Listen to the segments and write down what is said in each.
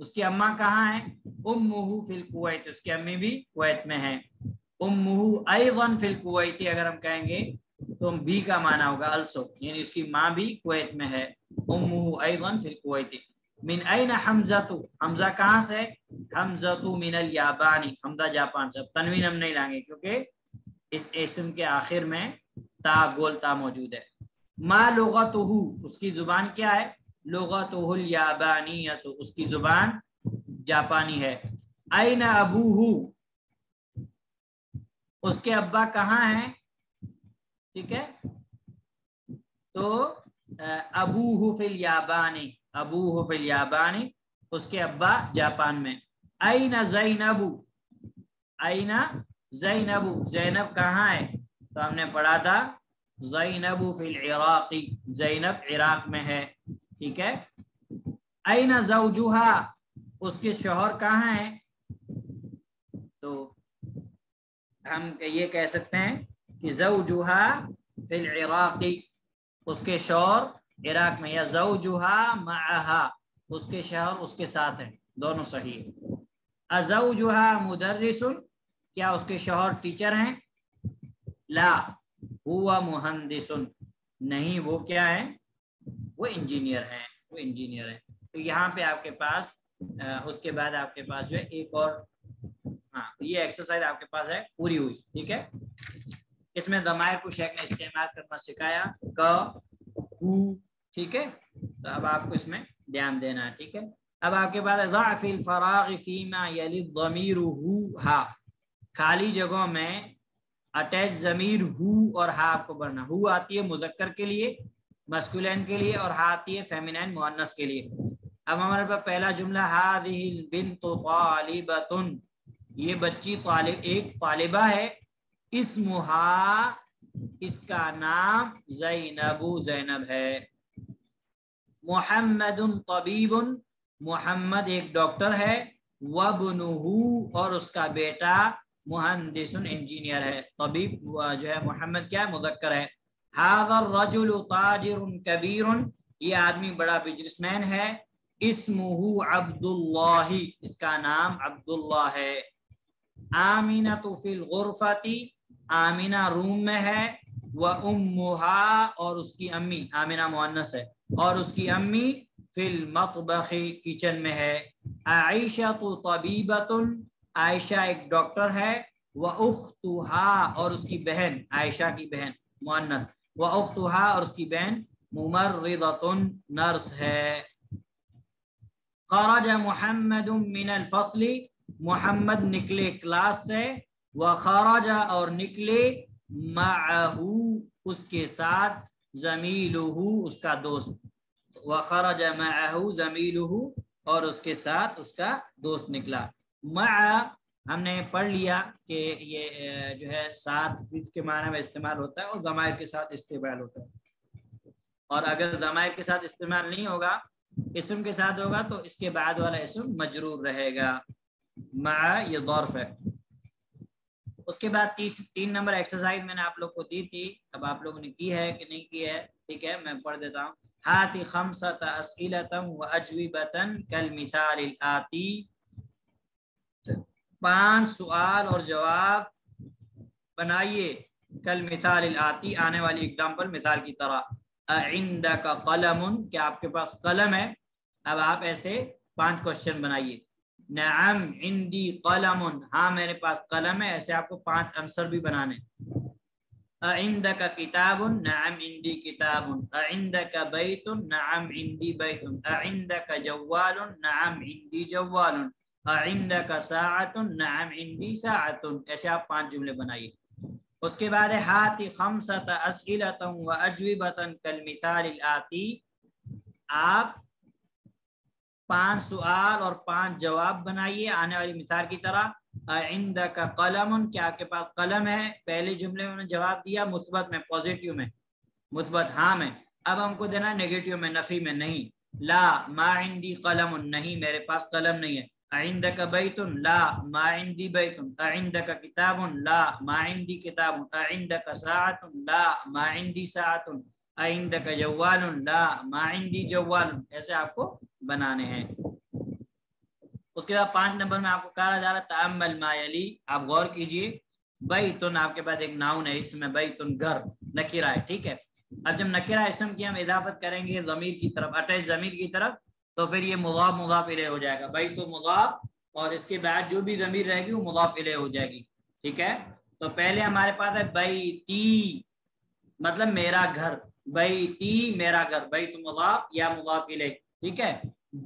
اس کی اماں کہاں ہے؟ امہ فی الکویت، اس کی امی بھی کویت میں ہے. امہ ایضا فی الکویت اگر ہم کہیں گے تو بھی کا معنی ہوگا also، یعنی اس کی ماں بھی کویت میں ہے. امہ ایضا فی الکویت. من این حمزہ، حمزہ کہاں سے؟ حمزہ من الیابانی، حمزہ جاپان سے. تنوین ہم نہیں لائیں گے کیونکہ اس اسم کے آخر میں تا گول تا موجود ہے. ما لغتہ، اس کی زبان کیا ہے؟ لغتہ الیابانیۃ، اس کی زبان جاپانی ہے. این ابوہ، اس کے ابا کہاں ہیں؟ ٹھیک ہے، تو ابوہ فی الیابانی، ابوہ فی الیابانی، اس کے ابا جاپان میں. این زینب، این زینب، زینب کہاں ہے؟ تو ہم نے پڑھا تھا زینب فی العراق، زینب عراق میں ہے. ٹھیک ہے. این زوجہا، اس کے شوہر کہاں ہیں؟ تو ہم یہ کہہ سکتے ہیں کہ زوجہا فی العراق، اس کے شوہر عراق میں، یا زوجہا معہا، اس کے شوہر اس کے ساتھ ہیں، دونوں صحیح ہے. ازوجہا مدرس، کیا اس کے شوہر ٹیچر ہیں؟ لا ہوا مہندس، نہیں وہ کیا ہے؟ وہ انجینئر ہیں، وہ انجینئر ہیں. تو یہاں پہ آپ کے پاس اس کے بعد آپ کے پاس جو ہے ایک اور، ہاں یہ ایکسرسائز آپ کے پاس ہے پوری ہوئی. ٹھیک ہے، اس میں ضمائر کو شکل استعمال کرنا سکھایا، ک ہو. ٹھیک ہے، تو اب آپ کو اس میں دھیان دینا ہے. ٹھیک ہے، اب آپ کے پاس ضع فی الفراغ فیما یلی الضمیر ہو ہا، خالی جگہوں میں اٹیچ ضمیر ہو اور ہا آپ کو بننا. ہو آتی ہے مذکر کے لیے، مسکولین کے لیے، اور ہا آتی ہے فیمینین مؤنث کے لیے. اب ہمارے پاس پہلا جملہ ہذہ البنت طالبۃ، یہ بچی ایک طالبہ ہے. اسمہا، اس کا نام زینب، زینب ہے. محمد طبیب، محمد ایک ڈاکٹر ہے. وابنہ، اور اس کا بیٹا مہندس انجینئر ہے. طبیب جو ہے محمد کیا ہے؟ مذکر ہے. ھذا الرجل تاجر کبیر، یہ آدمی بڑا بزنس مین ہے. اسمہ عبداللہ، اس کا نام عبداللہ ہے. آمینۃ فی الغرفۃ، آمینہ روم میں ہے. وامہا، اور اس کی امی، آمینہ مؤنث ہے، اور اس کی امی فی المطبخ، کچن میں ہے. عائشہ طبیبۃ، عائشہ ایک ڈاکٹر ہے. واختھا، اور اس کی بہن، عائشہ کی بہن مؤنث. واختھا، اور اس کی بہن ممرضۃ، نرس ہے. خرج محمد من الفصل، محمد نکلے کلاس سے. وخرج، اور نکلے معہ، اس کے ساتھ. زمیلہ، اس کا دوست. وخرج معہ زمیلہ، اور اس کے ساتھ اس کا دوست نکلا. مع ہم نے پڑھ لیا کہ یہ جو ہے ساتھ کے معنی میں استعمال ہوتا ہے اور ضمائر کے ساتھ استعمال ہوتا ہے. اور اگر ضمائر کے ساتھ استعمال نہیں ہوگا، اسم کے ساتھ ہوگا، تو اس کے بعد والا اسم مجرور رہے گا. مع یہ ظرف ہے. اس کے بعد 3 نمبر ایکسرسائز میں نے آپ لوگ کو دی تھی، اب آپ لوگوں نے کی ہے کہ نہیں کی ہے؟ ٹھیک ہے، میں پڑھ دیتا ہوں. ہاتھ خمسۃ اسئلۃ واجوبۃ کالمثال الآتی، 5 سوال اور جواب بنائیے. کالمثال الآتی، آنے والی ایگزامپل مثال کی طرح. عندک قلم، کیا آپ کے پاس قلم ہے؟ اب آپ ایسے 5 کوشچن بنائیے. نعم عندی قلم، ہاں میرے پاس قلم ہے. ایسے آپ کو 5 آنسر بھی بنانے. عندک کتاب، نعم عندی کتاب. عندک بیت، نعم عندی بیت. عندک جوال، نعم عندی جوال. عندک ساعۃ، نعم عندی ساعۃ. ایسے آپ 5 جملے بنائیے. اس کے بعد ہاتھ خمسۃ اسئلۃ واجوبۃ کالمثال الآتی، آپ 5 سوال اور 5 جواب بنائیے آنے والی مثال کی طرح. عندک قلم، کیا آپ کے پاس قلم ہے؟ پہلے جملے میں جواب دیا مثبت میں، پازیٹیو میں، مثبت ہاں میں. اب ہم کو دینا نیگیٹو میں، نفی میں نہیں. لا ما عندی قلم، نہیں میرے پاس قلم نہیں ہے. عندک بیت، لا ما عندی بیت. عندک کتاب، لا ما عندی کتاب. عندک ساعۃ، لا ما عندی ساعۃ. عندک جوال، لا ما عندی جوال. ایسے آپ کو بنانے ہیں. اس کے بعد 5 نمبر میں آپ کو کہا جا رہا ہے تأمل ما یلی، آپ غور کیجئے، بیتن آپ کے پاس ایک ناؤن ہے، اس میں بیتن گھر نکرہ ہے، ٹھیک ہے. اب جب نکرہ اسم کی ہم اضافت کریں گے ضمیر کی طرف، اٹیچ ضمیر کی طرف، تو پھر یہ مضاف مضاف الیہ ہو جائے گا، بیت مضاف اور اس کے بعد جو بھی ضمیر رہے گی وہ مضاف الیہ ہو جائے گی، ٹھیک ہے. تو پہلے ہمارے پاس ہے بیتی مطلب میرا گھر، بیتی میرا گھر، بیت مضاف یا مضاف الیہ، ٹھیک ہے.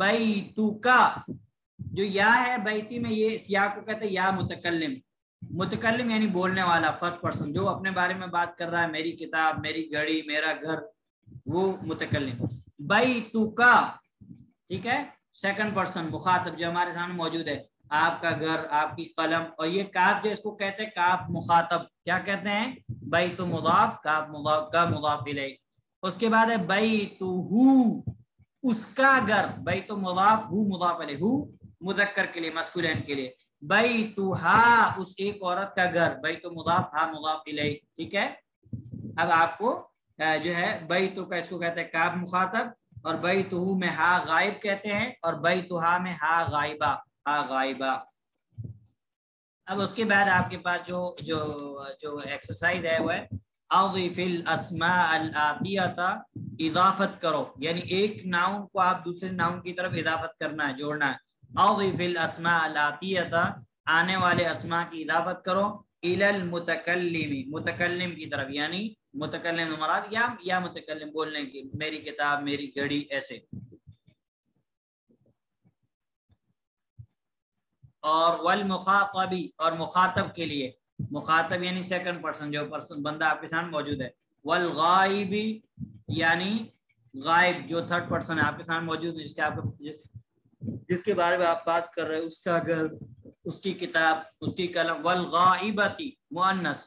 بیتو کا جو یا ہے بیتی میں، یہ اس یا کو کہتے ہیں یا متکلم. متکلم یعنی بولنے والا، فرسٹ پرسن، جو اپنے بارے میں بات کر رہا ہے، میری کتاب، میری گھڑی، میرا گھر، وہ متکلم. بیتو کا ٹھیک ہے، سیکنڈ پرسن مخاطب جو ہمارے سامنے موجود ہے، آپ کا گھر، آپ کی قلم، اور یہ کاف جو اس کو کہتے ہیں کاف مخاطب، کیا کہتے ہیں؟ بیت مضاف، کاف مضاف کا مضاف الیہ. اس کے بعد ہے بیتہ اس کا گھر، بیت مضاف ہو مضاف الیہ، ہو مذکر کے لیے، مسکولین کے لیے، بیتھا اس ایک عورت کا گھر، بیت مضاف ہا مضاف الیہ، ٹھیک ہے. اب آپ کو جو ہے بیتو کا اس کو کہتے ہیں کاف مخاطب، اور بیتہ میں ہا غائب کہتے ہیں، اور بیتھا میں ہا غائبہ، ہا غائبہ. اب اس کے بعد آپ کے پاس جو جو جو ایکسرسائز ہے وہ ہے اضف الاسماء الاتیہ، اضافت کرو، یعنی ایک ناؤن کو آپ دوسرے ناؤن کی طرف اضافت کرنا ہے، جوڑنا ہے. اضف الاسماء الاتیہ آنے والے اسماء کی اضافت کرو، الی المتکلم متکلم کی طرف، یعنی متکلم مراد یا متکلم بولنے کی، میری کتاب، میری گھڑی، ایسے. اور والمخاطبی اور مخاطب کے لیے، مخاطب یعنی سیکنڈ پرسن، جو پرسن بندہ آپ کے سامنے موجود ہے. والغائبی یعنی غائب جو تھرڈ پرسن ہے آپ کے سامنے موجود ہے، جس کے بارے میں آپ بات کر رہے ہیں، اس کا گھر، اس کی کتاب، اس کی قلم. والغائبتی مؤنث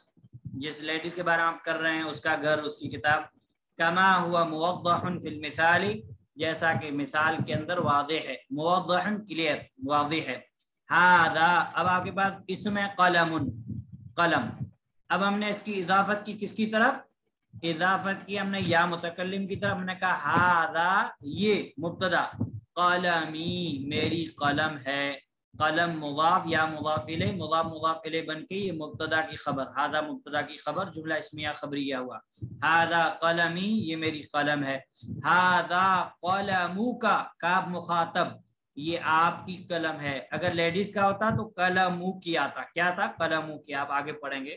جس لیڈیز کے بارے میں آپ کر رہے ہیں، اس کا گھر، اس کی کتاب. کما ہوا موضح فی المثال جیسا کہ مثال کے اندر واضح ہے، موضح کلیئر واضح ہے. ہاذا اب آپ کے پاس اسم قلم، قلم. اب ہم نے اس کی اضافت کی کس کی طرف؟ اضافت کی ہم نے یا متکلم کی طرف. ہم نے کہا ہاذا یہ مبتدا، قلمی میری قلم ہے، قلم مضاف یا مضاف الیہ، مضاف مضاف الیہ بن کے یہ مبتدا کی خبر، ہاذا مبتدا کی خبر، جملہ اسمیہ خبریہ ہوا. ہاذا قلمی یہ میری قلم ہے. ہاذا قلمک کاف مخاطب یہ آپ کی قلم ہے. اگر لیڈیز کا ہوتا تو قلمو کی آتا، کیا تھا؟ قلمو کی. آپ آگے پڑھیں گے،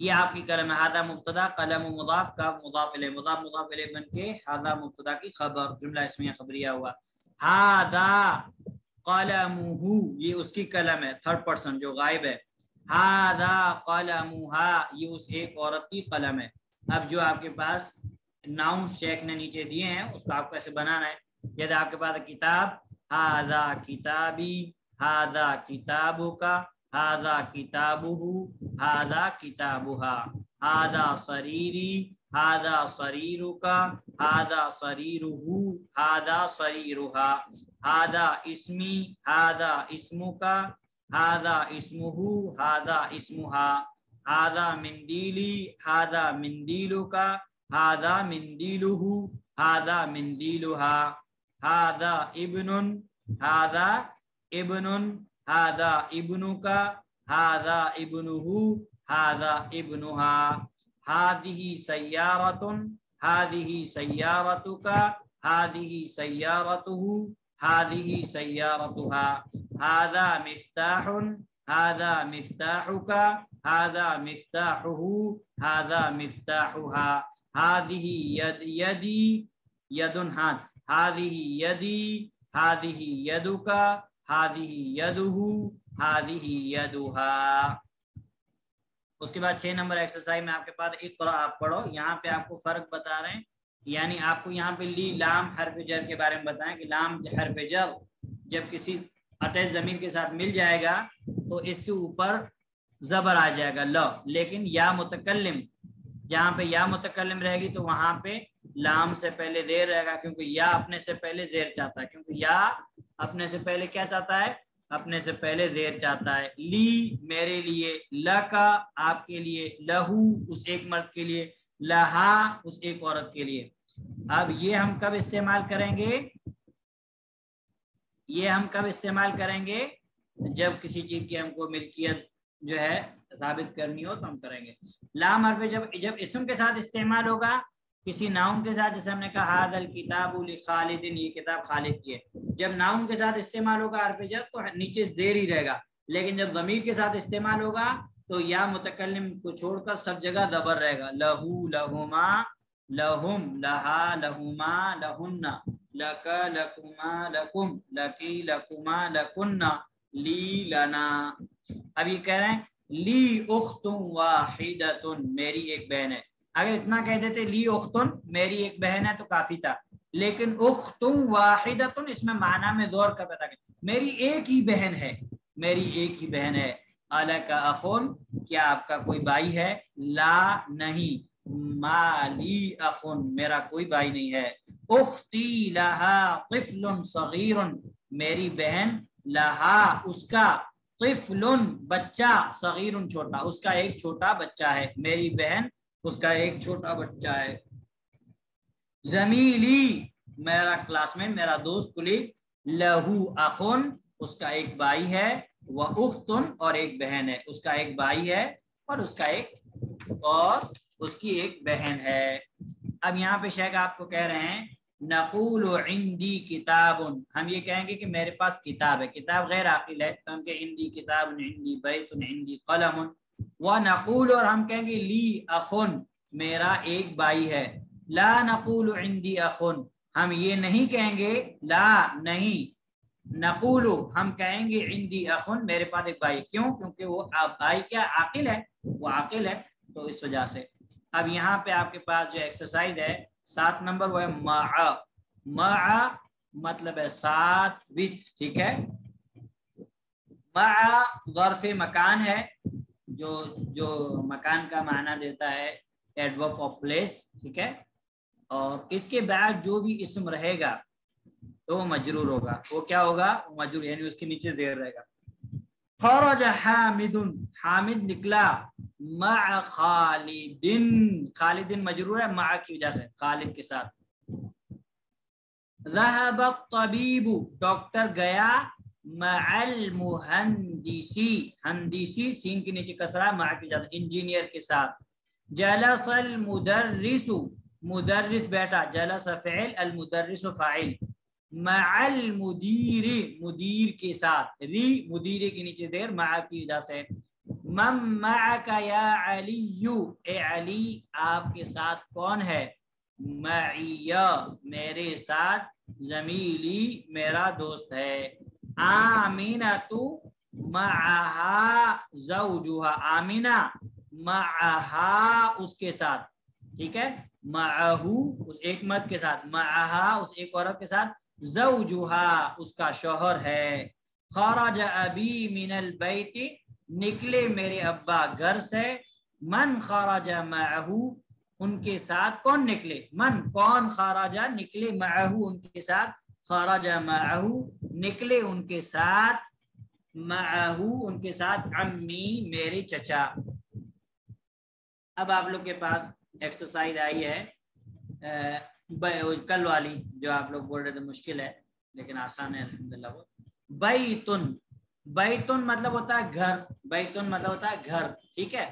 یہ آپ کی قلم ہے. ہاذا مبتدا، قلم مضاف، کاف مضاف الیہ، مضاف مضاف الیہ بن کے ہاذا مبتدا کی خبر، جملہ اسمیہ خبریہ ہوا. ہاذا قلمہ یہ اس کی قلم ہے، تھرڈ پرسن جو غائب ہے. ہاذا قلمھا یہ اس ایک عورت کی قلم ہے. اب جو آپ کے پاس ناؤن شیخ نے نیچے دیے ہیں اس کو آپ کو ایسے بنانا ہے. جیسے آپ کے پاس کتاب، ہاذا کتابی، ہاذا کتابک، ہاذا کتابہ، ہاذا کتابھا. ہاذا سریری، ہاذا سریرک، ہاذا سریرہ، ہاذا سریرھا. ہاذا اسمی، ہاذا اسمک، ہاذا اسمہ، ہاذا اسمھا. ہاذا مندیلی، ہاذا مندیلک، ہاذا مندیلہ، ہاذا مندیلھا. ہاذا ابن، ہاذا ابن، ہاذا ابنک، ہاذا ابنہ، ہاذا ابنھا. ہذہ سیارۃ، ہذہ سیارتک، ہذہ سیارتہ، ہذہ سیارتھا. ہاذا مفتاح، ہاذا مفتاحک، ہاذا مفتاحہ، ہاذا مفتاحھا. ہذہ یدی، ید ہاتھ، ہذہ یدی، ہذہ یدک، ہذہ یدہ، ہذہ یدھا. اس کے بعد 6 نمبر ایکسرسائز میں آپ کے پاس اقرا آپ پڑھو. یہاں پہ آپ کو فرق بتا رہے ہیں، یعنی آپ کو یہاں پہ لی لام حرف جر کے بارے میں بتائیں کہ لام حرف جر جب کسی اٹیچ ضمیر کے ساتھ مل جائے گا تو اس کے اوپر زبر آ جائے گا ل، لیکن یا متکلم جہاں پہ یا متکلم رہے گی تو وہاں پہ لام سے پہلے زیر رہے گا، کیونکہ یا اپنے سے پہلے زیر چاہتا ہے، کیونکہ یا اپنے سے پہلے کیا چاہتا ہے؟ اپنے سے پہلے زیر چاہتا ہے. لی میرے لیے، لکا آپ کے لیے، لہو اس ایک مرد کے لیے، لہا اس ایک عورت کے لیے. اب یہ ہم کب استعمال کریں گے؟ یہ ہم کب استعمال کریں گے؟ جب کسی چیز کی ہم کو ملکیت جو ہے ثابت کرنی ہو تو ہم کریں گے. لام حرف جب اسم کے ساتھ استعمال ہوگا کسی ناؤن کے ساتھ، جیسے ہم نے کہا ھذا الکتاب لخالد، یہ کتاب خالد کی ہے، جب ناؤن کے ساتھ استعمال ہوگا حرف جر تو نیچے زیر ہی رہے گا. لیکن جب ضمیر کے ساتھ استعمال ہوگا تو یا متکلم کو چھوڑ کر سب جگہ زبر رہے گا. لہو، لہما، لہم، لہا، لہما، لہن، لک، لکما، لکم، لکی، لکما، لکن، لی، لنا. اب یہ کہہ رہے ہیں لی اخت واحدۃ، میری ایک بہن ہے. اگر اتنا کہہ دیتے لی اختن، میری ایک بہن ہے، تو کافی تھا. لیکن اخت واحدۃ اس میں معنی میں زور کر پیدا کر، میری ایک ہی بہن ہے، میری ایک ہی بہن ہے. الک اخن، کیا آپ کا کوئی بھائی ہے؟ لا، نہیں. ما لی اخن، میرا کوئی بھائی نہیں ہے. اختی لہا طفل صغیر، میری بہن لہا اس کا، طفل بچہ، صغیر چھوٹا، اس کا ایک چھوٹا بچہ ہے. میری بہن اس کا ایک چھوٹا بچہ ہے. زمیلی، میرا کلاس میٹ، میرا دوست، کلیگ، لہو اخن، اس کا ایک بھائی ہے، وہ اختن، اور ایک بہن ہے. اس کا ایک بھائی ہے اور اس کی ایک بہن ہے. اب یہاں پہ شیخ آپ کو کہہ رہے ہیں نقول عندی کتاب، ہم یہ کہیں گے کہ میرے پاس کتاب ہے. کتاب غیر عاقل ہے تو ہم کہ عندی کتاب، عندی بیت، عندی قلم. ونقول، اور ہم کہیں گے لی اخن، میرا ایک بھائی ہے. لا نقول عندی اخن، ہم یہ نہیں کہیں گے، لا نہیں، نقول ہم کہیں گے عندی اخن، میرے پاس ایک بھائی. کیوں؟ کیونکہ وہ بھائی کیا عاقل ہے، وہ عاقل ہے، تو اس وجہ سے. اب یہاں پہ آپ کے پاس جو ایکسرسائز ہے 7 نمبر، وہ ہے مع. مع مطلب ہے ساتھ، وتھ، ٹھیک ہے. مع ظرف مکان ہے، جو مکان کا معنی دیتا ہے، ایڈورب آف پلیس، ٹھیک ہے. اور اس کے بعد جو بھی اسم رہے گا تو وہ مجرور ہوگا. وہ کیا ہوگا؟ وہ مجرور، یعنی اس کے نیچے زیر رہے گا. خرج حامد، حامد نکلا، مع خالد، خالد مجرور ہے مع کی وجہ سے، خالد کے ساتھ. ذهب الطبيب، ڈاکٹر گیا، مع المهندسی، ہندسی سین کے نیچے کسرہ، مع کی وجہ سے، انجینئر کے ساتھ. جلس المدرس، مدرس بیٹھا، جلس فعل، المدرس فاعل. مع المدیر، مدیر کے ساتھ، ری مدیر کے نیچے دیر، مع کی وجہ سے. من معک یا علی، اے علی آپ کے ساتھ کون ہے؟ معی، میرے ساتھ، زمیلی میرا دوست ہے. آمینۃ معہا زوجہا، آمینہ معہا اس کے ساتھ، ٹھیک ہے. معہو اس ایک مرد کے ساتھ، معہا اس ایک عورت کے ساتھ، زوجہا اس کا شوہر ہے. خرج ابی من البیت، نکلے میرے ابا گھر سے. من خرج معہو، ان کے ساتھ کون نکلے؟ من کون، خرجہ نکلے، معہو ان کے ساتھ، خرج معہو نکلے ان کے ساتھ، معہو ان کے ساتھ، عمی میرے چچا. اب آپ لوگ کے پاس ایکسرسائز آئی ہے کل والی، جو آپ لوگ بول رہے تھے مشکل ہے لیکن آسان ہے الحمدللہ. وہ بیتن، بیتن مطلب ہوتا ہے گھر، بیتن مطلب ہوتا ہے گھر، ٹھیک ہے.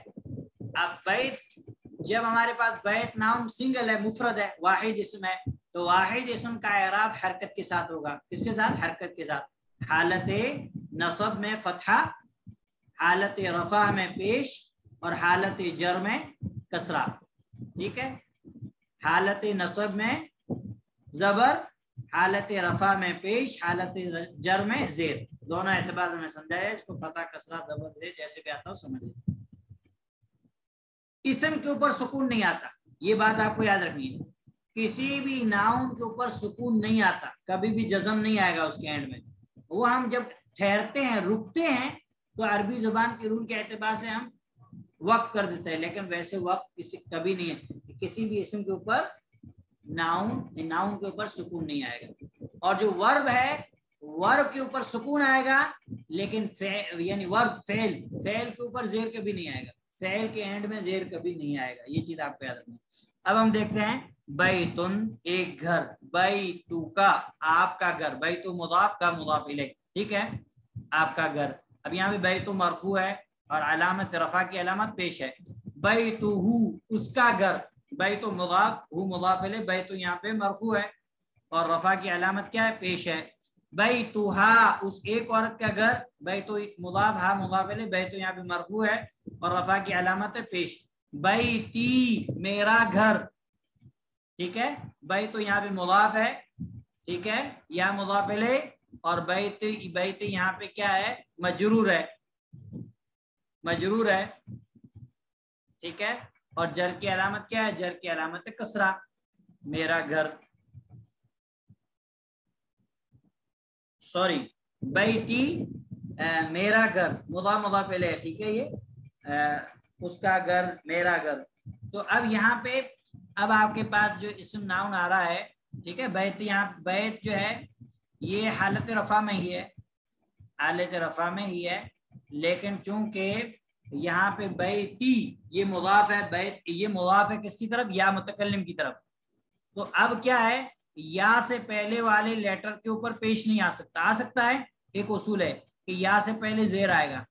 اب بیت، جب ہمارے پاس بیت نام سنگل ہے، مفرد ہے، واحد اسم ہے، تو واحد اسم کا اعراب حرکت کے ساتھ ہوگا. کس کے ساتھ؟ حرکت کے ساتھ. حالت نصب میں فتحہ، حالت رفع میں پیش، اور حالت جر میں کسرہ، ٹھیک ہے. حالت نصب میں زبر، حالت رفع میں پیش، حالت جر میں زیر. دونوں اعتبار میں سمجھایا، اس کو فتح کسرہ زبر زیر جیسے بھی آتا ہو سمجھ لیں. اسم کے اوپر سکون نہیں آتا، یہ بات آپ کو یاد رکھنی ہے. کسی بھی ناؤن کے اوپر سکون نہیں آتا، کبھی بھی جزم نہیں آئے گا اس کے اینڈ میں. وہ ہم جب ٹھہرتے ہیں، رکتے ہیں، تو عربی زبان کے رول کے اعتبار سے ہم وقف کر دیتے ہیں، لیکن ویسے وقف کبھی نہیں ہے. کسی بھی اسم کے اوپر ناؤن کے اوپر سکون نہیں آئے گا. اور جو ورب ہے، ورب کے اوپر سکون آئے گا، لیکن یعنی ورب فعل کے اوپر زیر کبھی نہیں آئے گا. فعل کے اینڈ میں زیر کبھی نہیں آئے گا، یہ چیز آپ کو یاد رکھنا ہے۔ اب ہم دیکھتے ہیں بیتن ایک گھر، بیتو کا آپ کا گھر، بیتو مضاف کا مضاف الیہ، ٹھیک ہے، آپ کا گھر۔ اب یہاں پہ بیتو مرفوع ہے اور علامت رفع کی علامت پیش ہے، بیتو اس کا گھر، بیتو مضاف ہو مضاف الیہ، بیتو یہاں پہ مرفوع ہے اور رفع کی علامت کیا ہے؟ پیش ہے۔ بیتھا اس ایک عورت کا گھر، بیتو مضاف ہا مضاف الیہ، بیتو یہاں پہ مرفوع ہے اور رفع کی علامت ہے پیش۔ بیتی میرا گھر، ٹھیک ہے، بیتو یہاں پہ مضاف ہے، ٹھیک ہے، یا مضاف الیہ، اور بیت یہاں پہ کیا ہے؟ مجرور ہے، مجرور ہے، ٹھیک ہے، اور جر کی علامت کیا ہے؟ جر کی علامت ہے کسرہ، میرا گھر، سوری بیتی میرا گھر، مضاف مضاف الیہ، ٹھیک ہے، یہ اس کا گھر، میرا گھر۔ تو اب یہاں پہ اب آپ کے پاس جو اسم ناؤن آ رہا ہے، ٹھیک ہے، بیت، یہاں بیت جو ہے یہ حالت رفع میں ہی ہے، حالت رفع میں ہی ہے، لیکن چونکہ یہاں پہ بیتی یہ مضاف ہے، بیت یہ مضاف ہے کس کی طرف؟ یا متکلم کی طرف، تو اب کیا ہے؟ یا سے پہلے والے لیٹر کے اوپر پیش نہیں آ سکتا، آ سکتا ہے، ایک اصول ہے کہ یا سے پہلے زیر آئے گا،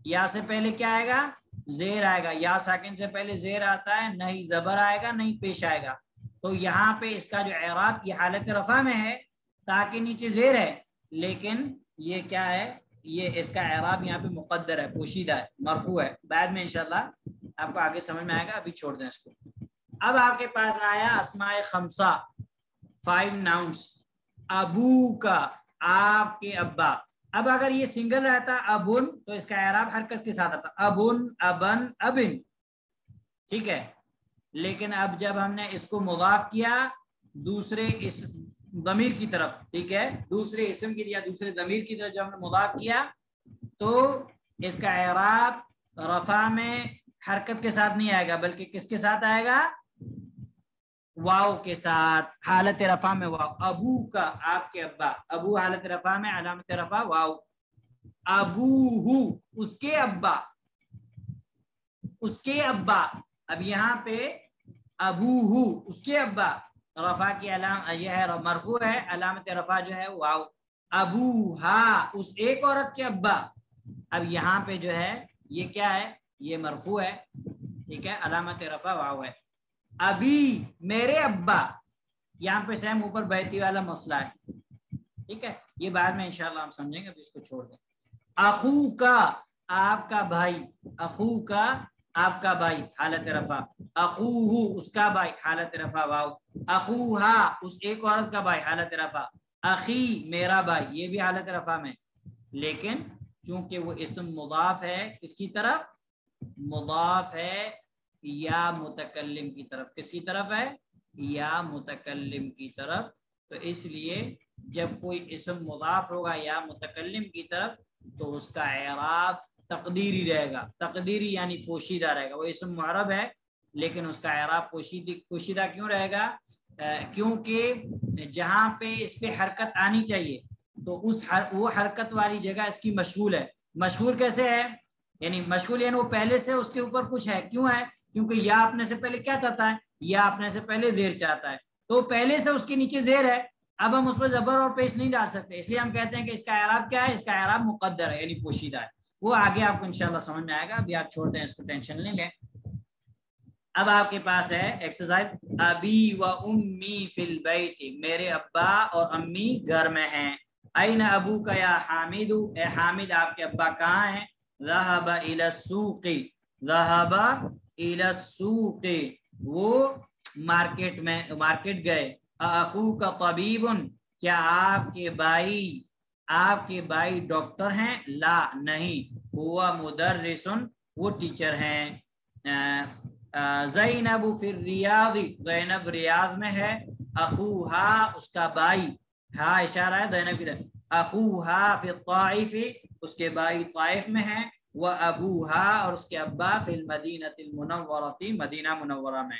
یا سے پہلے کیا آئے گا؟ زیر آئے گا، یا ساکن سے پہلے زیر آتا ہے، نہیں زبر آئے گا، نہیں پیش آئے گا۔ تو یہاں پہ اس کا جو اعراب یہ حالت رفع میں ہے تاکہ نیچے زیر ہے، لیکن یہ کیا ہے؟ یہ اس کا اعراب یہاں پہ مقدر ہے، پوشیدہ ہے، مرفوع ہے، بعد میں انشاءاللہ آپ کو آگے سمجھ میں آئے گا، ابھی چھوڑ دیں اس کو۔ اب آپ کے پاس آیا اسماء خمسہ، 5 ناؤنس، ابو کا آپ کے ابا۔ اب اگر یہ سنگل رہتا ابن تو اس کا اعراب ہر کس کے ساتھ آتا، ابن، ابن، ابن، ٹھیک ہے، لیکن اب جب ہم نے اس کو مضاف کیا دوسرے اس ضمیر کی طرف، ٹھیک ہے، دوسرے اسم کی یا دوسرے ضمیر کی طرف جب ہم نے مضاف کیا تو اس کا اعراب رفع میں حرکت کے ساتھ نہیں آئے گا، بلکہ کس کے ساتھ آئے گا؟ واو کے ساتھ، حالت رفع میں واو، ابو کا آپ کے ابا، ابو حالت رفع میں علامت رفع واو، ابو اس کے ابا، اس کے ابا، اب یہاں پہ ابو اس کے ابا، رفع کی علامت یہ ہے مرفوع ہے، علامت رفع جو ہے واو، ابو اس ایک عورت کے ابا، اب یہاں پہ جو ہے یہ کیا ہے؟ یہ مرفوع ہے، ٹھیک ہے، علامت رفع واو ہے۔ ابھی میرے ابا، یہاں پہ سیم اوپر بیتی والا مسئلہ ہے، ٹھیک ہے، یہ بعد میں انشاءاللہ ہم سمجھیں گے، اب اس کو چھوڑ دیں۔ اخو کا آپ کا بھائی، اخو کا آپ کا بھائی حالت رفع، اخوہ اس کا بھائی حالت رفع واو، اخوہا اس ایک عورت کا بھائی حالت رفع، اخی میرا بھائی یہ بھی حالت رفع میں، لیکن چونکہ وہ اسم مضاف ہے کس کی طرف؟ مضاف ہے یا متکلم کی طرف، کس کی طرف ہے؟ یا متکلم کی طرف، تو اس لیے جب کوئی اسم مضاف ہوگا یا متکلم کی طرف تو اس کا اعراب تقدیری رہے گا، تقدیری یعنی پوشیدہ رہے گا، وہ اسم معرب ہے لیکن اس کا اعراب پوشیدہ کیوں رہے گا؟ کیونکہ جہاں پہ اس پہ حرکت آنی چاہیے تو وہ حرکت والی جگہ اس کی مشغول ہے۔ مشغول کیسے ہے؟ یعنی مشغول یعنی وہ پہلے سے اس کے اوپر کچھ ہے، کیوں ہے؟ کیونکہ یا اپنے سے پہلے کیا چاہتا ہے؟ یا اپنے سے پہلے زیر چاہتا ہے، تو پہلے سے اس کے نیچے زیر ہے، اب ہم اس پہ زبر اور پیش نہیں ڈال سکتے، اس لیے ہم کہتے ہیں کہ اس کا اعراب کیا ہے؟ اس کا اعراب مقدر ہے یعنی پوشیدہ ہے، وہ آگے آپ کو انشاءاللہ سمجھ میں آئے گا، ابھی آپ چھوڑ دیں اس کو، ٹینشن نہیں لیں۔ اب آپ کے پاس ہے ایکسرسائز، ابی و امی فی البیت، میرے ابا اور امی گھر میں ہیں، این ابو کا یا حامد، اے حامد آپ کے ابا کہاں ہیں؟ ذهب الى السوق، ذهب الى السوق وہ مارکیٹ میں، مارکیٹ گئے، اخوک طبیب کیا آپ کے بھائی ڈاکٹر ہیں؟ لا نہیں، ہوا مدرس وہ ٹیچر ہیں، زینب فی الریاض زینب ریاض میں ہے، اخوہا اس کا بھائی، ہاں اشارہ ہے زینب کی طرف، اخوہا فی الطائف اس کے بھائی طائف میں ہے، وابوہا اور اس کے ابا فی المدینہ المنورۃ مدینہ منورہ میں۔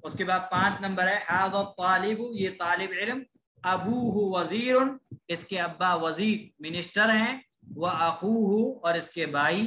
اس کے بعد 5 نمبر ہے ھذا الطالب یہ طالب علم، ابوہ وزیر اس کے ابا وزیر منسٹر ہیں، واخوہ اور اس کے بھائی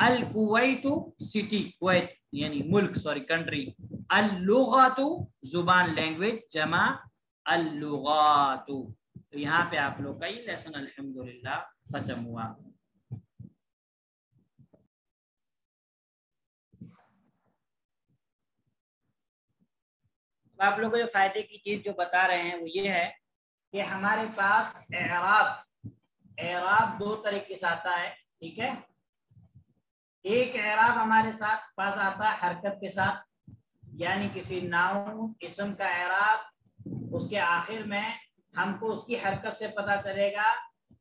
الکویت سٹی، کویت یعنی ملک، سوری کنٹری. اللغات زبان لینگویج، جمع اللغات. تو یہاں پہ آپ لوگ کا یہ لیسن الحمدللہ ختم ہوا. آپ لوگ کو جو فائدے کی چیز جو بتا رہے ہیں وہ یہ ہے کہ ہمارے پاس اعراب دو طریقے سے آتا ہے. ٹھیک ہے، ایک اعراب ہمارے ساتھ پاس آتا ہے حرکت کے ساتھ، یعنی کسی ناؤن اسم کا اعراب اس کے آخر میں ہم کو اس کی حرکت سے پتہ چلے گا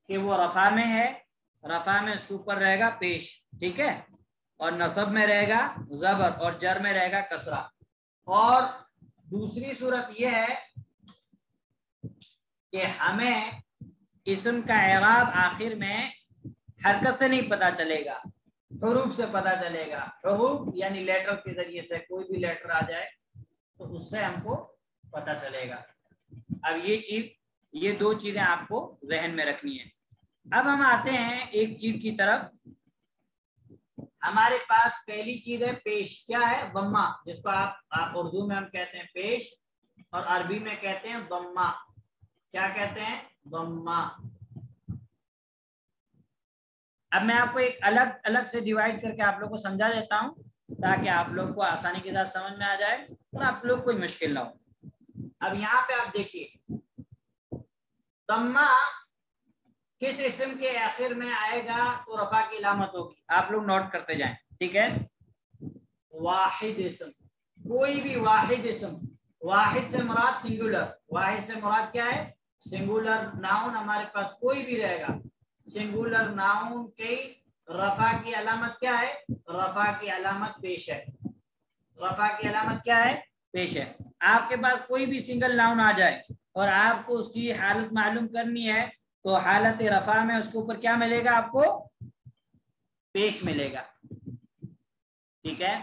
کہ وہ رفع میں ہے، رفع میں اس کے اوپر رہے گا پیش. ٹھیک ہے، اور نصب میں رہے گا زبر، اور جر میں رہے گا کسرہ. اور دوسری صورت یہ ہے کہ ہمیں اسم کا اعراب آخر میں حرکت سے نہیں پتہ چلے گا، حروف سے پتہ چلے گا. حروف یعنی لیٹر کے ذریعے سے کوئی بھی لیٹر آ جائے تو اس سے ہم کو پتہ چلے گا. اب یہ دو چیزیں آپ کو ذہن میں رکھنی ہے. اب ہم آتے ہیں ایک چیز کی طرف. ہمارے پاس پہلی چیز ہے پیش. کیا ہے؟ ضمہ، جس کو آپ اردو میں ہم کہتے ہیں پیش اور عربی میں کہتے ہیں ضمہ. کیا کہتے ہیں؟ ضمہ. اب میں آپ کو ایک الگ سے ڈیوائڈ کر کے آپ لوگ کو سمجھا دیتا ہوں تاکہ آپ لوگ کو آسانی کے ساتھ سمجھ میں آ جائے اور آپ لوگ کوئی مشکل نہ ہو. اب یہاں پہ آپ دیکھیے ضمہ کس اسم کے آخر میں آئے گا تو رفع کی علامت ہوگی. آپ لوگ نوٹ کرتے جائیں. ٹھیک ہے، واحد اسم، کوئی بھی واحد اسم. واحد سے مراد سنگولر، واحد سے مراد کیا ہے؟ Singular noun. ہمارے پاس کوئی بھی رہے گا سنگولر ناؤن کی رفع کی علامت کیا ہے؟ رفع کی علامت پیش ہے. رفع کی علامت کیا ہے؟ پیش ہے. آپ کے پاس کوئی بھی سنگل ناؤن آ جائے اور آپ کو اس کی حالت معلوم کرنی ہے تو حالت رفع میں اس کے اوپر کیا ملے گا؟ آپ کو پیش ملے گا. ٹھیک ہے،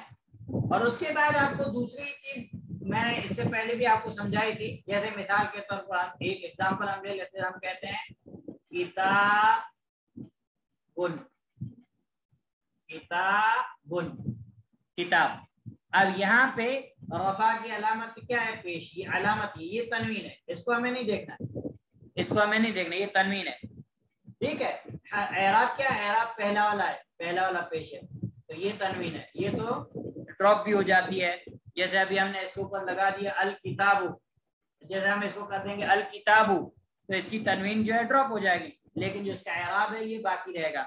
اور اس کے بعد آپ کو دوسری چیز میں نے اس سے پہلے بھی آپ کو سمجھائی تھی. جیسے مثال کے طور پر ایک ایگزامپل ہم لے لیتے ہیں. ہم کہتے ہیں کتاب. اب یہاں پہ رفع کی علامت کیا ہے؟ پیش. یہ علامت یہ تنوین ہے، اس کو ہمیں نہیں دیکھنا، اس کو ہمیں نہیں دیکھنا، یہ تنوین ہے. ٹھیک ہے، اعراب کیا ہے؟ اعراب پہلا والا ہے، پہلا والا پیش ہے تو یہ تنوین ہے. یہ تو ڈراپ بھی ہو جاتی ہے. جیسے ابھی ہم نے اس کے اوپر لگا دیا الکتاب، جیسے ہم اس کو کر دیں گے الکتاب تو اس کی تنوین جو ہے ڈراپ ہو جائے گی، لیکن جو اس کا اعراب ہے یہ باقی رہے گا.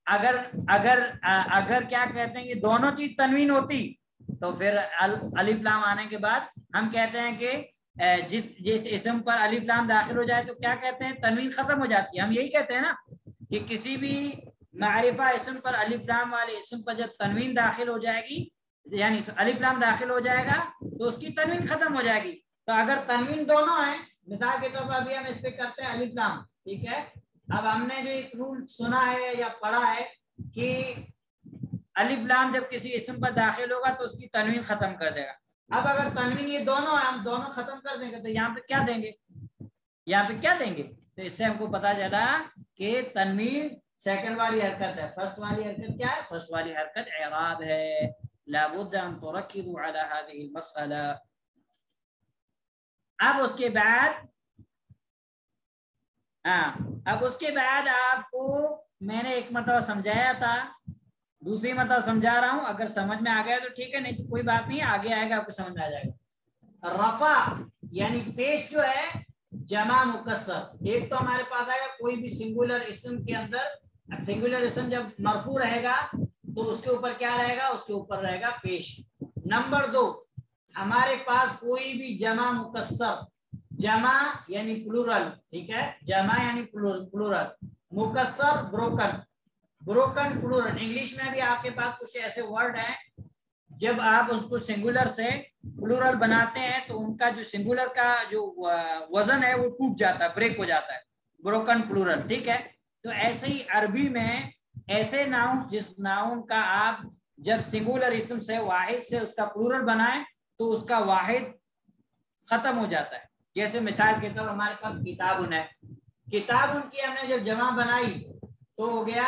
اگر کیا کہتے ہیں یہ دونوں چیز تنوین ہوتی تو پھر الف لام آنے کے بعد ہم کہتے ہیں کہ جس اسم پر الف لام داخل ہو جائے تو کیا کہتے ہیں؟ تنوین ختم ہو جاتی ہے. ہم یہی کہتے ہیں نا کہ کسی بھی معرفہ اسم پر الف لام والے اسم پر جب تنوین داخل ہو جائے گی، یعنی الف لام داخل ہو جائے گا تو اس کی تنوین ختم ہو جائے گی. تو اگر تنوین دونوں ہیں، مثال کے طور پر ابھی ہم اس پہ کرتے ہیں الف لام. ٹھیک ہے، اب ہم نے جو ایک رول سنا ہے یا پڑھا ہے کہ الف لام جب کسی اسم پر داخل ہوگا تو اس کی تنوین ختم کر دے گا. اب اگر تنوین یہ دونوں ہیں، ہم دونوں ختم کر دیں گے تو یہاں پہ کیا دیں گے؟ یہاں پہ کیا دیں گے؟ تو اس سے ہم کو پتا چلا کہ تنوین سیکنڈ والی حرکت ہے. فرسٹ والی حرکت کیا ہے؟ فرسٹ والی حرکت اعراب ہے. لابد ان تركزوا على هذه المسألة. اب اس کے بعد آپ کو میں نے ایک مرتبہ سمجھایا تھا، دوسری مرتبہ سمجھا رہا ہوں. اگر سمجھ میں آ گیا تو ٹھیک ہے، نہیں تو کوئی بات نہیں، آگے آئے گا آپ کو سمجھ میں آ جائے گا. رفع یعنی پیش جو ہے جمع مکسر. ایک تو ہمارے پاس آئے گا کوئی بھی سنگولر اسم کے اندر، سنگولر اسم جب مرفوع رہے گا تو اس کے اوپر کیا رہے گا؟ اس کے اوپر رہے گا پیش. نمبر 2، ہمارے پاس کوئی بھی جمع مکسر، جمع یعنی پلورل. ٹھیک ہے، جمع یعنی plural, mixer broken plural. English میں بھی آپ کے پاس کچھ ایسے ورڈ ہیں جب آپ ان کو سنگولر سے پلورل بناتے ہیں تو ان کا جو سنگولر کا جو وزن ہے وہ ٹوٹ جاتا ہے، بریک ہو جاتا ہے، بروکن پلورل. ٹھیک ہے، تو ایسے ہی عربی میں ایسے ناؤن جس ناؤن کا آپ جب سنگولر اسم سے واحد سے اس کا پلورل بنائیں تو اس کا واحد ختم ہو جاتا ہے. جیسے مثال کے طور ہمارے پاس کتابن ہے، کتابن کی ہم نے جب جمع بنائی تو ہو گیا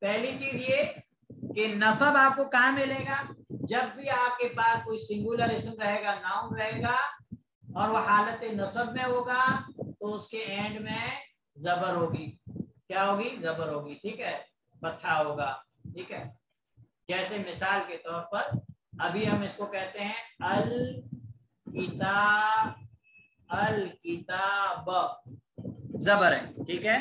پہلی چیز یہ کہ نصب آپ کو کہاں ملے گا؟ جب بھی آپ کے پاس کوئی سنگولر اسم رہے گا، ناؤن رہے گا اور وہ حالت نصب میں ہوگا تو اس کے اینڈ میں زبر ہوگی. کیا ہوگی؟ زبر ہوگی. ٹھیک ہے، فتحہ ہوگا. ٹھیک ہے، جیسے مثال کے طور پر ابھی ہم اس کو کہتے ہیں الکتاب زبر ہے. ٹھیک ہے.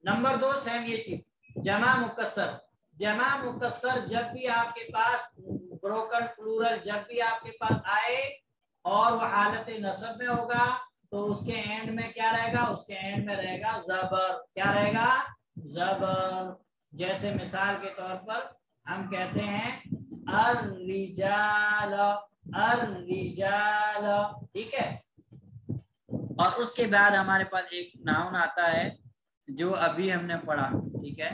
نمبر 2 سیم یہ چیز جمع مکسر. جمع مکسر جب بھی آپ کے پاس بروکن پلورل جب بھی آپ کے پاس آئے اور وہ حالت نصب میں ہوگا تو اس کے اینڈ میں کیا رہے گا؟ اس کے اینڈ میں رہے گا زبر. کیا رہے گا؟ زبر. جیسے مثال کے طور پر ہم کہتے ہیں الرجال. الرجال. ٹھیک ہے. اور اس کے بعد ہمارے پاس ایک ناؤن آتا ہے جو ابھی ہم نے پڑھا. ٹھیک ہے،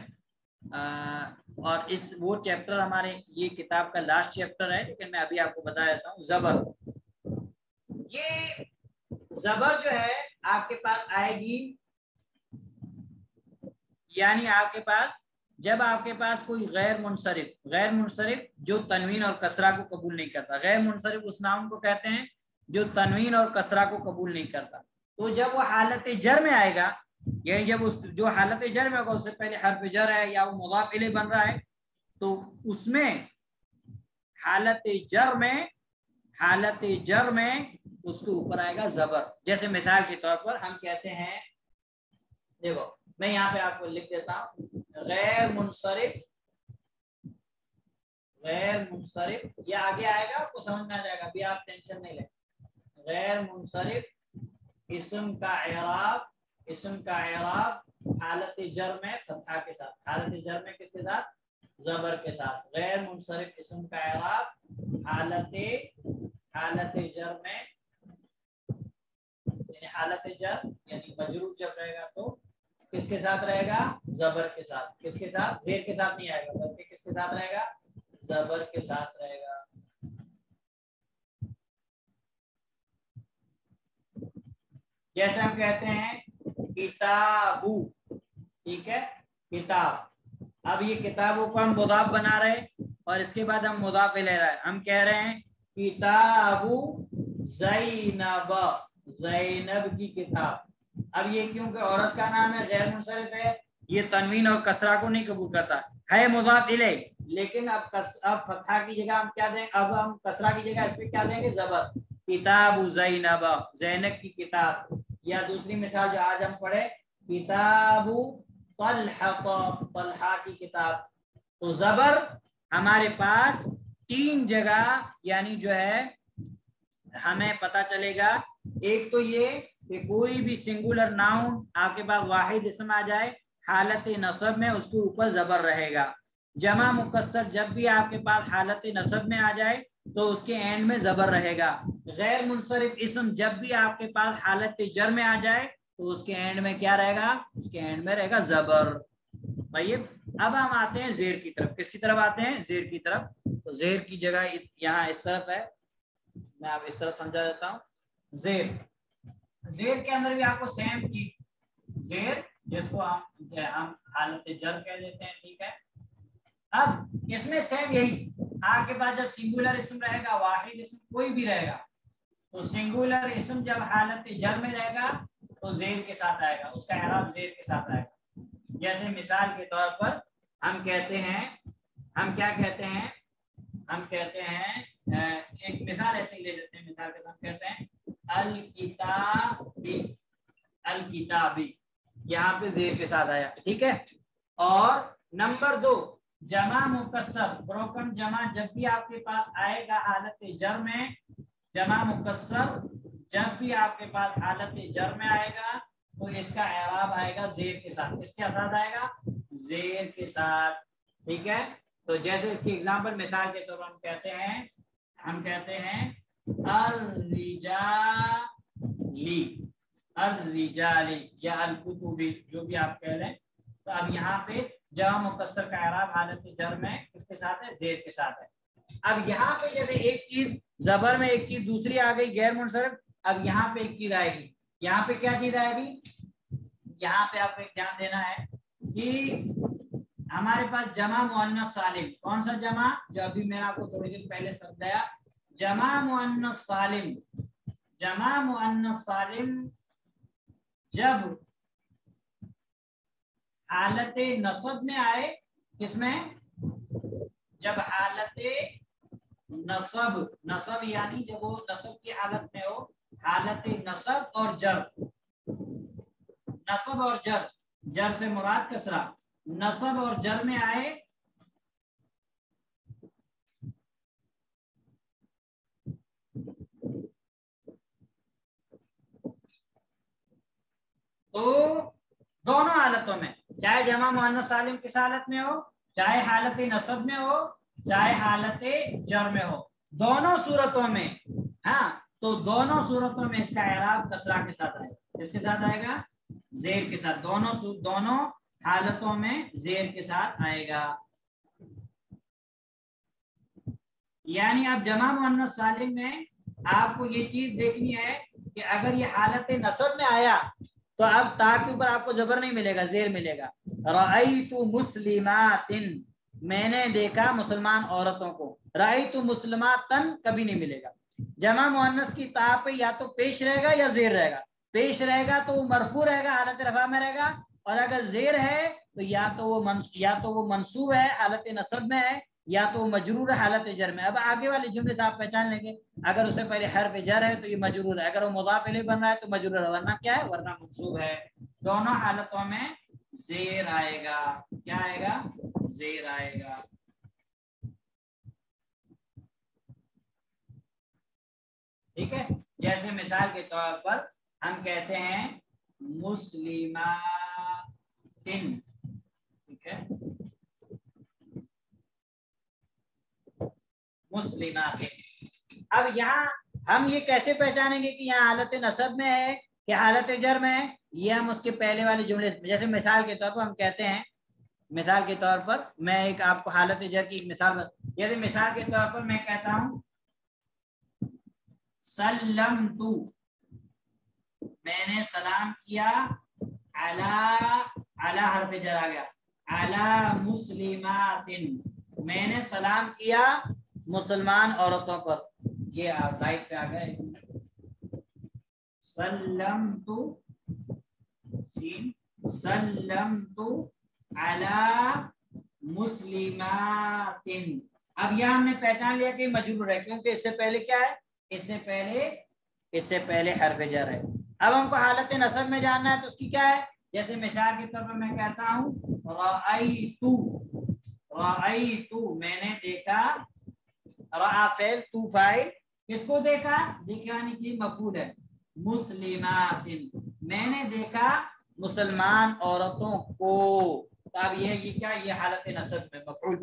اور وہ چیپٹر ہمارے یہ کتاب کا لاسٹ چیپٹر ہے، لیکن میں ابھی آپ کو بتا دیتا ہوں. زبر. یہ زبر جو ہے آپ کے پاس آئے گی، یعنی آپ کے پاس جب آپ کے پاس کوئی غیر منصرف جو تنوین اور کسرہ کو قبول نہیں کرتا. غیر منصرف اس ناؤن کو کہتے ہیں جو تنوین اور کسرہ کو قبول نہیں کرتا. تو جب وہ حالت جر میں آئے گا، یعنی جب اس جو حالت جر میں ہوگا اس سے پہلے حرف جر ہے یا وہ مضاف الیہ بن رہا ہے تو اس میں حالت جر میں اس کے اوپر آئے گا زبر. جیسے مثال کے طور پر ہم کہتے ہیں، دیکھو میں یہاں پہ آپ کو لکھ دیتا ہوں غیر منصرف. یہ آگے آئے گا، آپ کو سمجھ میں آ جائے گا، ابھی آپ ٹینشن نہیں لیں. غیر منصرف اسم کا اعراب حالت جر میں فتحہ کے ساتھ. حالت جر میں کس کے ساتھ؟ زبر کے ساتھ. غیر منصرف اسم کا اعراب حالت جر میں، یعنی حالت جر یعنی مجرور جب رہے گا تو کس کے ساتھ رہے گا؟ زبر کے ساتھ. کس کے ساتھ؟ زیر کے ساتھ نہیں آئے گا بلکہ کس کے ساتھ رہے گا؟ زبر کے ساتھ رہے گا. جیسے ہم کہتے ہیں کتابو. ٹھیک ہے، کتاب. اب یہ کتابوں کو ہم مضاف بنا رہے اور اس کے بعد ہم مضاف لے رہے ہیں. ہم کہہ رہے ہیں کتابو زینب، زینب کی کتاب. اب یہ کیونکہ عورت کا نام ہے، غیر منصرف ہے، یہ تنوین اور کسرہ کو نہیں قبول کرتا ہے، مضاف الیہ. لیکن اب فتحہ کی جگہ ہم کیا دیں؟ اب ہم کسرہ کی جگہ اس پہ کیا دیں گے؟ زبر. کتاب زینب، زینب کی کتاب. یا دوسری مثال جو آج ہم پڑھے کتاب طلحہ، طلحہ کی کتاب. تو زبر ہمارے پاس 3 جگہ یعنی جو ہے ہمیں پتا چلے گا. ایک تو یہ کہ کوئی بھی سنگولر ناؤن آپ کے پاس واحد اسم آ جائے حالت نصب میں اس کے اوپر زبر رہے گا. جمع مکسر جب بھی آپ کے پاس حالت نصب میں آ جائے تو اس کے اینڈ میں زبر رہے گا. غیر منصرف اسم جب بھی آپ کے پاس حالت جر میں آ جائے تو اس کے اینڈ میں کیا رہے گا؟ اس کے اینڈ میں رہے گا زبر. طيب اب ہم آتے ہیں زیر کی طرف. کس کی طرف آتے ہیں؟ زیر کی طرف. تو زیر کی جگہ یہاں اس طرف ہے، میں آپ اس طرح سمجھا دیتا ہوں. زیر کے اندر بھی آپ کو سیم کی زیر جس کو ہم حالت جر کہہ دیتے ہیں. ٹھیک ہے، اب اس میں سیم یہی آپ کے پاس جب سنگولر اسم رہے گا، واحد اسم کوئی بھی رہے گا، تو سنگولر اسم جب حالت جر میں رہے گا تو زیر کے ساتھ آئے گا، اس کا اعراب زیر کے ساتھ آئے گا. جیسے مثال کے طور پر ہم کہتے ہیں، ہم کیا کہتے ہیں؟ ہم کہتے ہیں ایک مثال ایسے ہی لے لیتے ہیں. مثال کے طور پر کہتے ہیں الکتابی، الکتابی، یہاں پہ زیر کے ساتھ آیا. ٹھیک ہے. اور نمبر 2 جمع مکسر بروکن جمع جب بھی آپ کے پاس آئے گا حالت جر میں، جمع مکسر جب بھی آپ کے پاس حالت جر میں آئے گا تو اس کا اعراب آئے گا زیر کے ساتھ. اس کے ساتھ آئے گا زیر کے ساتھ. ٹھیک ہے. تو جیسے اس کی اگزامپل مثال کے طور پر ہم کہتے ہیں الرجالی، الرجالی یا الکتبی، جو بھی آپ کہہ لیں. تو اب یہاں پہ جمع مکسر کا اعراب حالت جر میں کس کے ساتھ ہے؟ زیر کے ساتھ ہے. اب یہاں پہ جیسے ایک چیز زبر میں ایک چیز دوسری آ گئی غیر منصرف، اب یہاں پہ ایک چیز آئے گی. یہاں پہ کیا چیز آئے گی؟ یہاں پہ آپ کو دھیان دینا ہے کہ ہمارے پاس جمع مؤنث سالم، کون سا جمع؟ جو ابھی میں نے آپ کو تھوڑی دیر پہلے سمجھایا، جمع مؤنث سالم، جمع مؤنث سالم جب حالت نصب میں آئے، کس میں؟ جب حالت نصب، نصب یعنی جب وہ نصب کی حالت میں ہو، حالت نصب اور جر، نصب اور جر، جر سے مراد کسرہ، نصب اور جر میں آئے تو دونوں حالتوں میں، چاہے جمع مؤنث سالم کس حالت میں ہو، چاہے حالت نصب میں ہو، چاہے حالت جر میں ہو، دونوں صورتوں میں، ہاں تو دونوں صورتوں میں اس کا اعراب کسرہ کے ساتھ آئے گا، کس کے ساتھ آئے گا؟ زیر کے ساتھ، دونوں حالتوں میں زیر کے ساتھ آئے گا۔ یعنی آپ جمع مؤنث سالم میں آپ کو یہ چیز دیکھنی ہے کہ اگر یہ حالت نصب میں آیا تو اب تا کے اوپر آپ کو زبر نہیں ملے گا، زیر ملے گا۔ رأیت مسلمات، میں نے دیکھا مسلمان عورتوں کو، رأیت مسلماتن کبھی نہیں ملے گا۔ جمع مؤنث کی تا پہ یا تو پیش رہے گا یا زیر رہے گا، پیش رہے گا تو وہ مرفوع رہے گا، حالت رفع میں رہے گا، اور اگر زیر ہے تو یا تو وہ منصوب ہے، حالت نصب میں ہے، یا تو مجرور حالت جر میں۔ اب آگے والے جملے سے آپ پہچان لیں گے، اگر اس سے پہلے حرف جر ہے تو یہ مجرور ہے، اگر وہ مضاف الیہ بن رہا ہے تو مجرور ہے، ورنہ کیا ہے؟ ورنہ منصوب ہے۔ دونوں حالتوں میں زیر آئے گا، کیا آئے گا؟ زیر آئے گا۔ ٹھیک ہے، جیسے مثال کے طور پر ہم کہتے ہیں مسلماتن، ٹھیک ہے، مسلمات۔ اب یہاں ہم یہ کیسے پہچانیں گے کہ یہاں حالت نصب میں ہے کہ حالت جر میں ہے؟ یہ ہم اس کے پہلے والے جملے، جیسے مثال کے طور پر ہم کہتے ہیں، مثال کے طور پر میں ایک آپ کو حالت جر کی ایک مثال، جیسے مثال کے طور پر میں کہتا ہوں سلمتو، میں نے سلام کیا، علی حرف جر آ گیا، علی مسلماتن، میں نے سلام کیا مسلمان عورتوں پر، یہ لائٹ پہ آ گیا، سلمتو سین، سلمتو علی مسلماتن۔ اب یہاں ہم نے پہچان لیا کہ مجرور ہے، کیونکہ اس سے پہلے کیا ہے؟ اس سے پہلے حرف جر ہے۔ اب ہم کو حالت نصب میں جاننا ہے تو اس کی کیا ہے؟ جیسے مثال کے طور پر میں کہتا ہوں رأیتو، میں نے دیکھا، رأى فعل، تو فاعل، کس کو دیکھا؟ دکھانے کی مفعول ہے، مسلمات، میں نے دیکھا مسلمان عورتوں کو۔ تو اب یہ کیا؟ یہ حالت نصب میں مفعول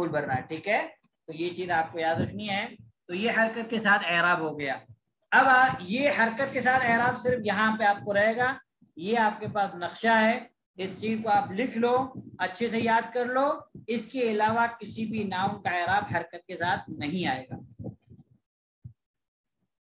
بن رہا ہے، ٹھیک ہے، تو یہ چیز آپ کو یاد رکھنی ہے۔ تو یہ حرکت کے ساتھ اعراب ہو گیا۔ اب یہ حرکت کے ساتھ اعراب صرف یہاں پہ آپ کو رہے گا، یہ آپ کے پاس نقشہ ہے، اس چیز کو آپ لکھ لو، اچھے سے یاد کر لو، اس کے علاوہ کسی بھی ناؤن کا اعراب حرکت کے ساتھ نہیں آئے گا۔